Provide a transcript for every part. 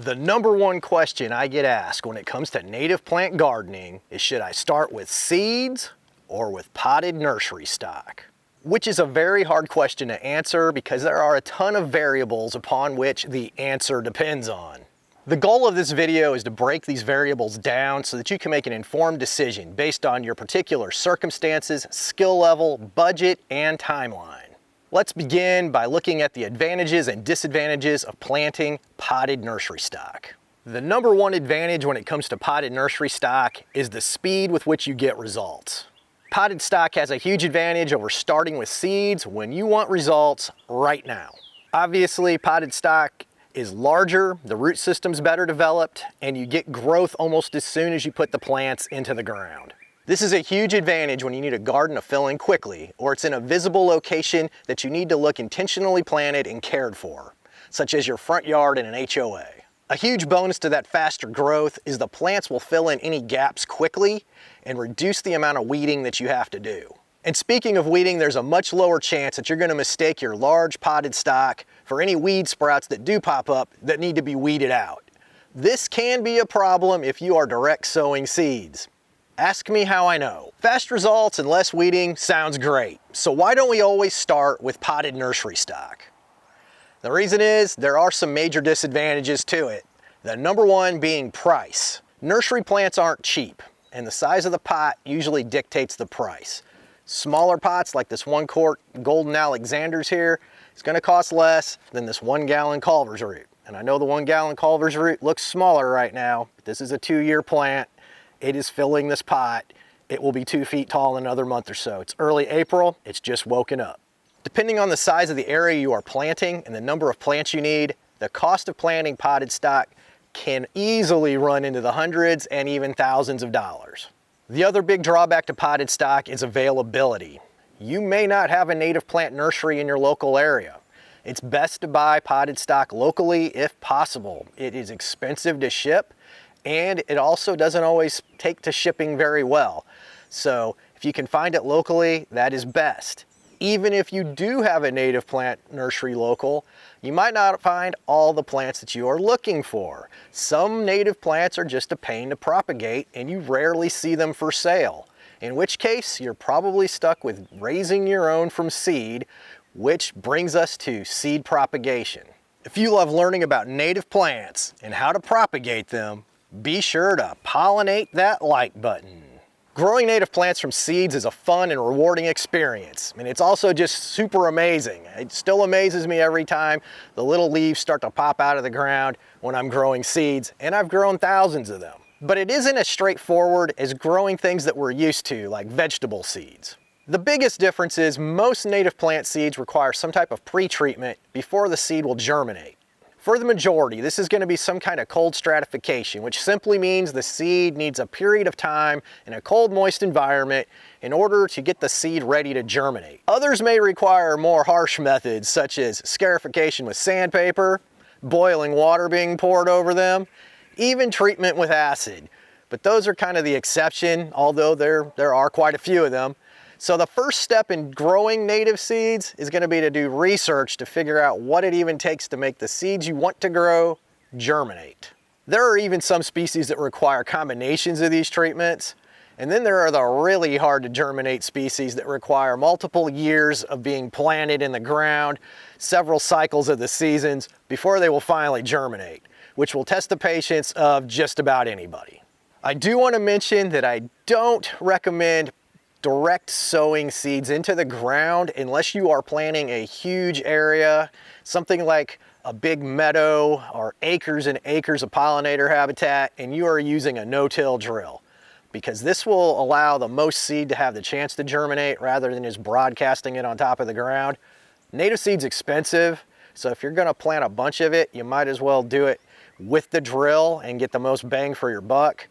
The number one question I get asked when it comes to native plant gardening is, should I start with seeds or with potted nursery stock? Which is a very hard question to answer because there are a ton of variables upon which the answer depends on. The goal of this video is to break these variables down so that you can make an informed decision based on your particular circumstances, skill level, budget, and timeline. Let's begin by looking at the advantages and disadvantages of planting potted nursery stock. The number one advantage when it comes to potted nursery stock is the speed with which you get results. Potted stock has a huge advantage over starting with seeds when you want results right now. Obviously, potted stock is larger, the root system's better developed, and you get growth almost as soon as you put the plants into the ground. This is a huge advantage when you need a garden to fill in quickly, or it's in a visible location that you need to look intentionally planted and cared for, such as your front yard in an HOA. A huge bonus to that faster growth is the plants will fill in any gaps quickly and reduce the amount of weeding that you have to do. And speaking of weeding, there's a much lower chance that you're going to mistake your large potted stock for any weed sprouts that do pop up that need to be weeded out. This can be a problem if you are direct sowing seeds. Ask me how I know. Fast results and less weeding sounds great. So why don't we always start with potted nursery stock? The reason is there are some major disadvantages to it. The number one being price. Nursery plants aren't cheap, and the size of the pot usually dictates the price. Smaller pots like this 1 quart Golden Alexander's here, it's gonna cost less than this 1 gallon Culver's root. And I know the 1 gallon Culver's root looks smaller right now, but this is a 2-year plant. It is filling this pot. It will be 2 feet tall in another month or so. It's early April, it's just woken up. Depending on the size of the area you are planting and the number of plants you need, the cost of planting potted stock can easily run into the hundreds and even thousands of dollars. The other big drawback to potted stock is availability. You may not have a native plant nursery in your local area. It's best to buy potted stock locally if possible. It is expensive to ship, and it also doesn't always take to shipping very well. So if you can find it locally, that is best. Even if you do have a native plant nursery local, you might not find all the plants that you are looking for. Some native plants are just a pain to propagate, and you rarely see them for sale, in which case you're probably stuck with raising your own from seed, which brings us to seed propagation. If you love learning about native plants and how to propagate them, be sure to pollinate that like button. Growing native plants from seeds is a fun and rewarding experience, and it's also just super amazing. It still amazes me every time the little leaves start to pop out of the ground when I'm growing seeds, and I've grown thousands of them. But it isn't as straightforward as growing things that we're used to, like vegetable seeds. The biggest difference is most native plant seeds require some type of pre-treatment before the seed will germinate. For the majority, this is going to be some kind of cold stratification, which simply means the seed needs a period of time in a cold, moist environment in order to get the seed ready to germinate. Others may require more harsh methods, such as scarification with sandpaper, boiling water being poured over them, even treatment with acid. But those are kind of the exception, although there are quite a few of them. So the first step in growing native seeds is going to be to do research to figure out what it even takes to make the seeds you want to grow germinate. There are even some species that require combinations of these treatments, and then there are the really hard to germinate species that require multiple years of being planted in the ground, several cycles of the seasons before they will finally germinate, which will test the patience of just about anybody. I do want to mention that I don't recommend direct sowing seeds into the ground unless you are planting a huge area, something like a big meadow or acres and acres of pollinator habitat, and you are using a no-till drill, because this will allow the most seed to have the chance to germinate rather than just broadcasting it on top of the ground. Native seed's expensive, so if you're going to plant a bunch of it, you might as well do it with the drill and get the most bang for your buck.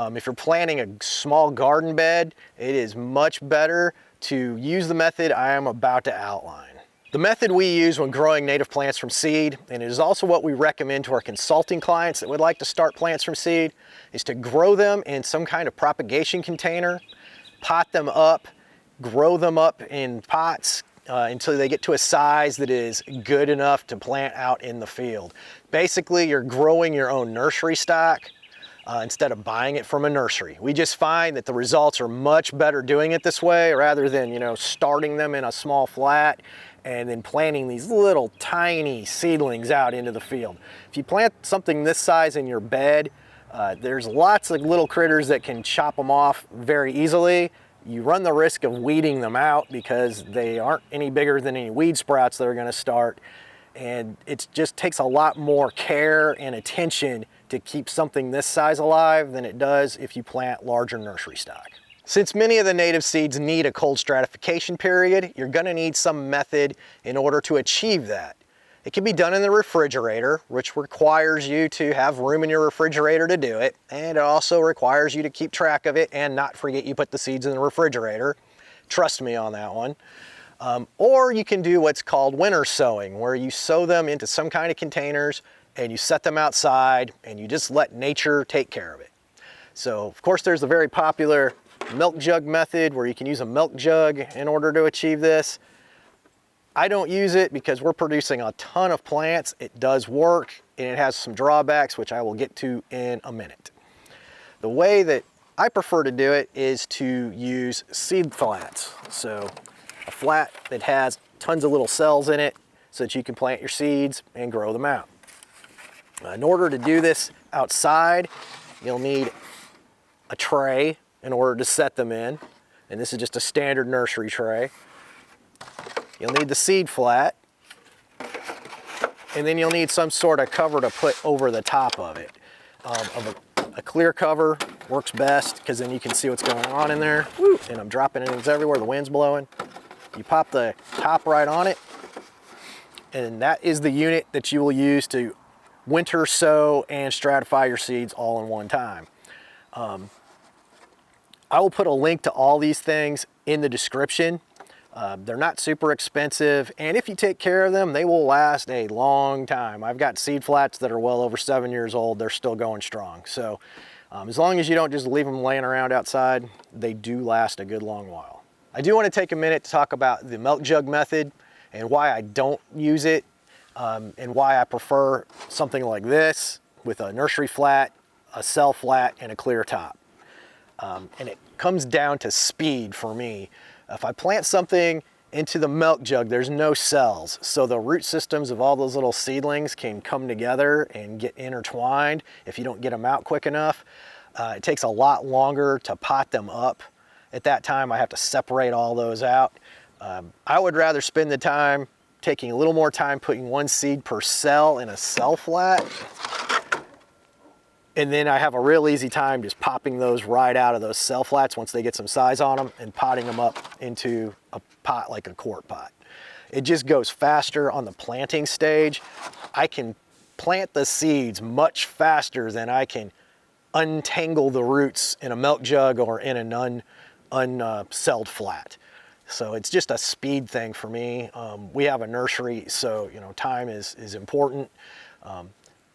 If you're planting a small garden bed, it is much better to use the method I am about to outline. The method we use when growing native plants from seed, and it is also what we recommend to our consulting clients that would like to start plants from seed, is to grow them in some kind of propagation container, pot them up, grow them up in pots, until they get to a size that is good enough to plant out in the field. Basically, you're growing your own nursery stock instead of buying it from a nursery. We just find that the results are much better doing it this way rather than, you know, starting them in a small flat and then planting these little tiny seedlings out into the field. If you plant something this size in your bed, there's lots of little critters that can chop them off very easily. You run the risk of weeding them out because they aren't any bigger than any weed sprouts that are going to start. And it just takes a lot more care and attention to keep something this size alive than it does if you plant larger nursery stock. Since many of the native seeds need a cold stratification period, you're going to need some method in order to achieve that. It can be done in the refrigerator, which requires you to have room in your refrigerator to do it, and it also requires you to keep track of it and not forget you put the seeds in the refrigerator. Trust me on that one. Or you can do what's called winter sowing, where you sow them into some kind of containers and you set them outside and you just let nature take care of it. So of course there's the very popular milk jug method where you can use a milk jug in order to achieve this. I don't use it because we're producing a ton of plants. It does work and it has some drawbacks, which I will get to in a minute. The way that I prefer to do it is to use seed flats. So a flat that has tons of little cells in it so that you can plant your seeds and grow them out. In order to do this outside, you'll need a tray in order to set them in. And this is just a standard nursery tray. You'll need the seed flat. And then you'll need some sort of cover to put over the top of it. A clear cover works best because then you can see what's going on in there. Woo! And I'm dropping things everywhere, the wind's blowing. You pop the top right on it, and that is the unit that you will use to winter sow and stratify your seeds all in one time. I will put a link to all these things in the description. They're not super expensive, and if you take care of them, they will last a long time. I've got seed flats that are well over 7 years old. They're still going strong. So as long as you don't just leave them laying around outside, they do last a good long while. I do want to take a minute to talk about the milk jug method and why I don't use it, and why I prefer something like this with a nursery flat, a cell flat, and a clear top. And it comes down to speed for me. If I plant something into the milk jug, there's no cells, so the root systems of all those little seedlings can come together and get intertwined if you don't get them out quick enough. It takes a lot longer to pot them up. At that time, I have to separate all those out. I would rather spend the time taking a little more time putting one seed per cell in a cell flat. And then I have a real easy time just popping those right out of those cell flats once they get some size on them and potting them up into a pot like a quart pot. It just goes faster on the planting stage. I can plant the seeds much faster than I can untangle the roots in a milk jug or in an uncelled flat. So it's just a speed thing for me. We have a nursery, so you know, time is important.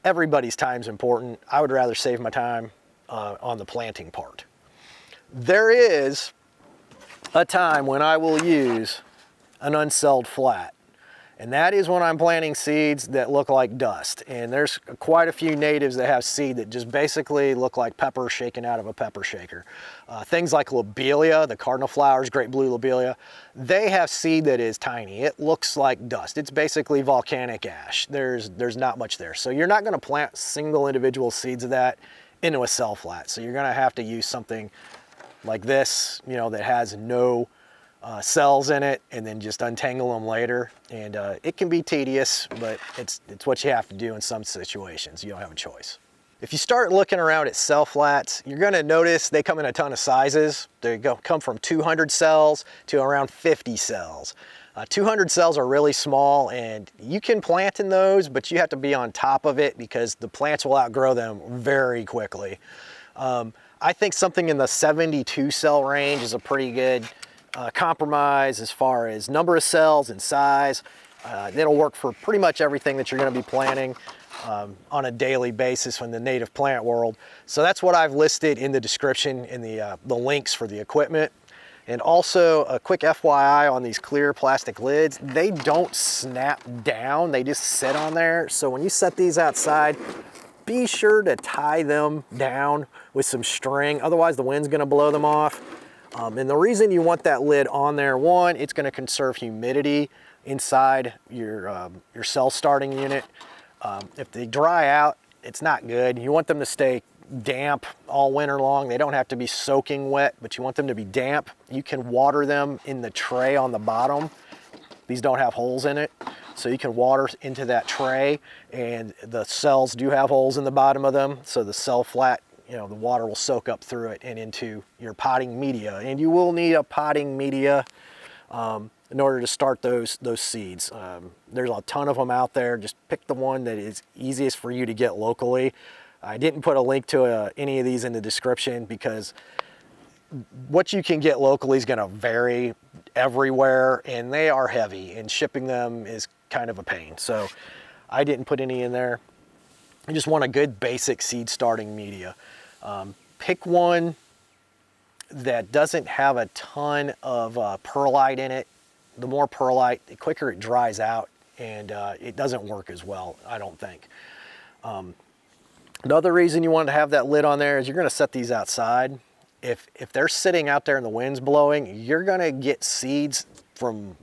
Everybody's time's important. I would rather save my time on the planting part. There is a time when I will use an uncelled flat, and that is when I'm planting seeds that look like dust. And there's quite a few natives that have seed that just basically look like pepper shaken out of a pepper shaker. Things like lobelia, the cardinal flowers, great blue lobelia, they have seed that is tiny. It looks like dust. It's basically volcanic ash. There's not much there. So you're not gonna plant single individual seeds of that into a cell flat. So you're gonna have to use something like this, you know, that has no cells in it, and then just untangle them later. And it can be tedious, but it's what you have to do in some situations. You don't have a choice. If you start looking around at cell flats, you're gonna notice they come in a ton of sizes. They come from 200 cells to around 50 cells. 200 cells are really small, and you can plant in those, but you have to be on top of it because the plants will outgrow them very quickly. I think something in the 72 cell range is a pretty good compromise as far as number of cells and size. It'll work for pretty much everything that you're going to be planting on a daily basis in the native plant world. So that's what I've listed in the description in the links for the equipment. And also a quick FYI on these clear plastic lids, they don't snap down, they just sit on there. So when you set these outside, be sure to tie them down with some string, otherwise the wind's gonna blow them off. And the reason you want that lid on there, one, it's gonna conserve humidity inside your cell starting unit. If they dry out, it's not good. You want them to stay damp all winter long. They don't have to be soaking wet, but you want them to be damp. You can water them in the tray on the bottom. These don't have holes in it, so you can water into that tray, and the cells do have holes in the bottom of them, so the cell flat, you know, the water will soak up through it and into your potting media. And you will need a potting media in order to start those seeds. There's a ton of them out there. Just pick the one that is easiest for you to get locally. I didn't put a link to any of these in the description because what you can get locally is going to vary everywhere, and they are heavy, and shipping them is kind of a pain. So I didn't put any in there. I just want a good basic seed starting media. Pick one that doesn't have a ton of perlite in it. The more perlite, the quicker it dries out, and it doesn't work as well, I don't think. Another reason you want to have that lid on there is you're going to set these outside. If they're sitting out there and the wind's blowing, you're going to get seeds from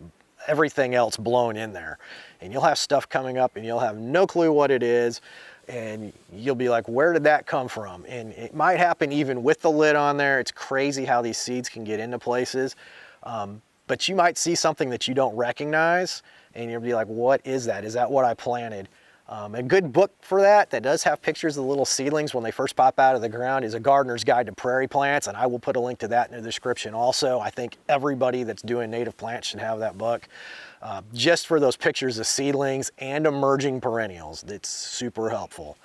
everything else blown in there. And you'll have stuff coming up and you'll have no clue what it is. And you'll be like, where did that come from? And it might happen even with the lid on there. It's crazy how these seeds can get into places. But you might see something that you don't recognize and you'll be like, what is that? Is that what I planted? A good book for that does have pictures of the little seedlings when they first pop out of the ground is A Gardener's Guide to Prairie Plants, and I will put a link to that in the description also. I think everybody that's doing native plants should have that book, just for those pictures of seedlings and emerging perennials. It's super helpful.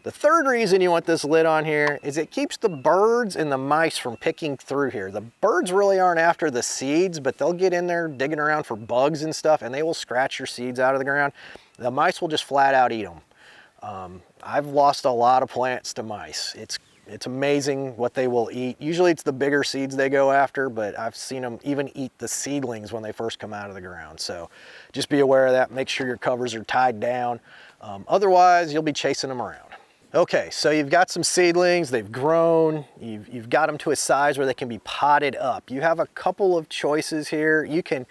The third reason you want this lid on here is it keeps the birds and the mice from picking through here. The birds really aren't after the seeds, but they'll get in there digging around for bugs and stuff, and they will scratch your seeds out of the ground. The mice will just flat out eat them. I've lost a lot of plants to mice. It's amazing what they will eat. Usually it's the bigger seeds they go after, but I've seen them even eat the seedlings when they first come out of the ground. So just be aware of that. Make sure your covers are tied down. Otherwise, you'll be chasing them around. Okay, so you've got some seedlings, they've grown, you've got them to a size where they can be potted up. You have a couple of choices here. You can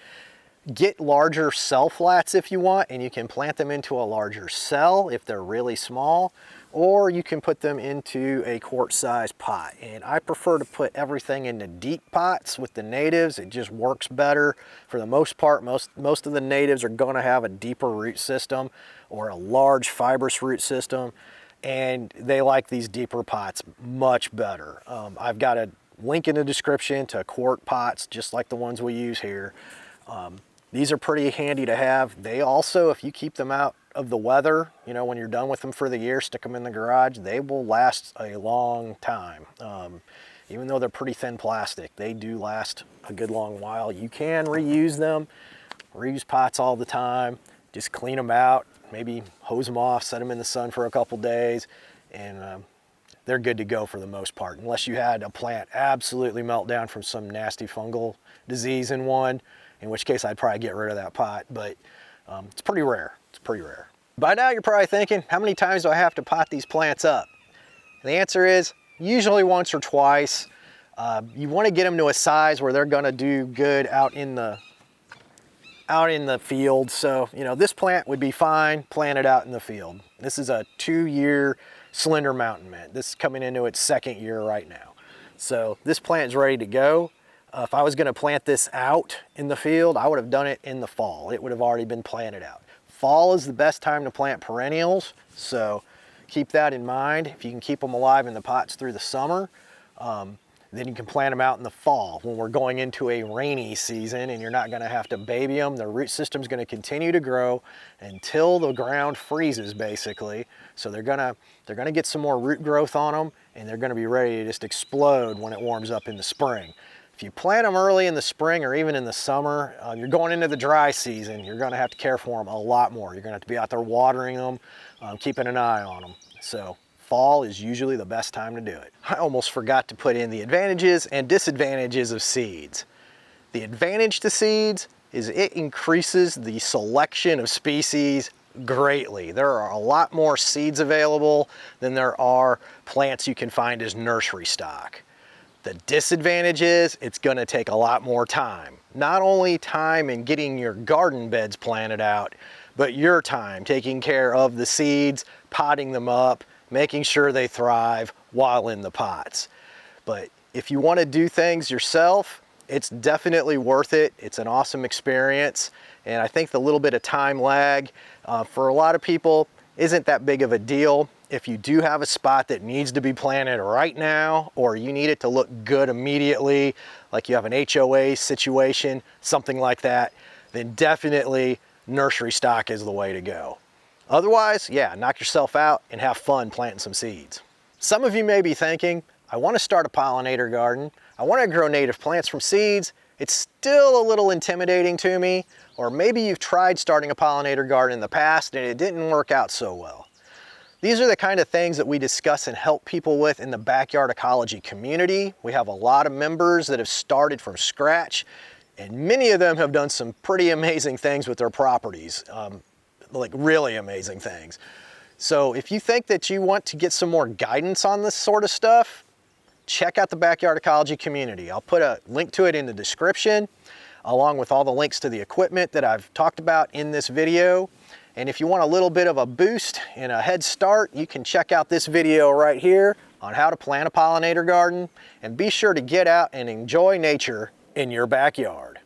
get larger cell flats if you want, and you can plant them into a larger cell if they're really small, or you can put them into a quart-sized pot. And I prefer to put everything into deep pots with the natives. It just works better. For the most part, most of the natives are going to have a deeper root system or a large fibrous root system, and they like these deeper pots much better. I've got a link in the description to quart pots just like the ones we use here. These are pretty handy to have. They also, if you keep them out of the weather, you know, when you're done with them for the year, stick them in the garage, they will last a long time. Even though they're pretty thin plastic, they do last a good long while. You can reuse them, reuse pots all the time. Just clean them out, maybe hose them off, set them in the sun for a couple days, and they're good to go for the most part, unless you had a plant absolutely melt down from some nasty fungal disease in one, in which case I'd probably get rid of that pot, but it's pretty rare. It's pretty rare. By now you're probably thinking, how many times do I have to pot these plants up? The answer is usually once or twice. You want to get them to a size where they're going to do good out in the field. So, you know, this plant would be fine planted out in the field. This is a 2-year slender mountain mint. This is coming into its 2nd year right now. So this plant is ready to go. If I was going to plant this out in the field, I would have done it in the fall. It would have already been planted out. Fall is the best time to plant perennials, so keep that in mind. If you can keep them alive in the pots through the summer, then you can plant them out in the fall when we're going into a rainy season and you're not going to have to baby them. The root system's going to continue to grow until the ground freezes, basically. So they're going to get some more root growth on them, and they're going to be ready to just explode when it warms up in the spring. If you plant them early in the spring or even in the summer, you're going into the dry season, you're going to have to care for them a lot more. You're going to have to be out there watering them, keeping an eye on them. So fall is usually the best time to do it. I almost forgot to put in the advantages and disadvantages of seeds. The advantage to seeds is it increases the selection of species greatly. There are a lot more seeds available than there are plants you can find as nursery stock. The disadvantage is it's going to take a lot more time. Not only time in getting your garden beds planted out, but your time taking care of the seeds, potting them up, making sure they thrive while in the pots. But if you want to do things yourself, it's definitely worth it. It's an awesome experience. And I think the little bit of time lag for a lot of people isn't that big of a deal. If you do have a spot that needs to be planted right now, or you need it to look good immediately, like you have an HOA situation, something like that, then definitely nursery stock is the way to go. Otherwise, yeah, knock yourself out and have fun planting some seeds. Some of you may be thinking, I want to start a pollinator garden. I want to grow native plants from seeds. It's still a little intimidating to me. Or maybe you've tried starting a pollinator garden in the past and it didn't work out so well. These are the kind of things that we discuss and help people with in the backyard ecology community. We have a lot of members that have started from scratch, and many of them have done some pretty amazing things with their properties, like really amazing things. So if you think that you want to get some more guidance on this sort of stuff, check out the backyard ecology community. I'll put a link to it in the description, along with all the links to the equipment that I've talked about in this video. And if you want a little bit of a boost and a head start, you can check out this video right here on how to plant a pollinator garden. And be sure to get out and enjoy nature in your backyard.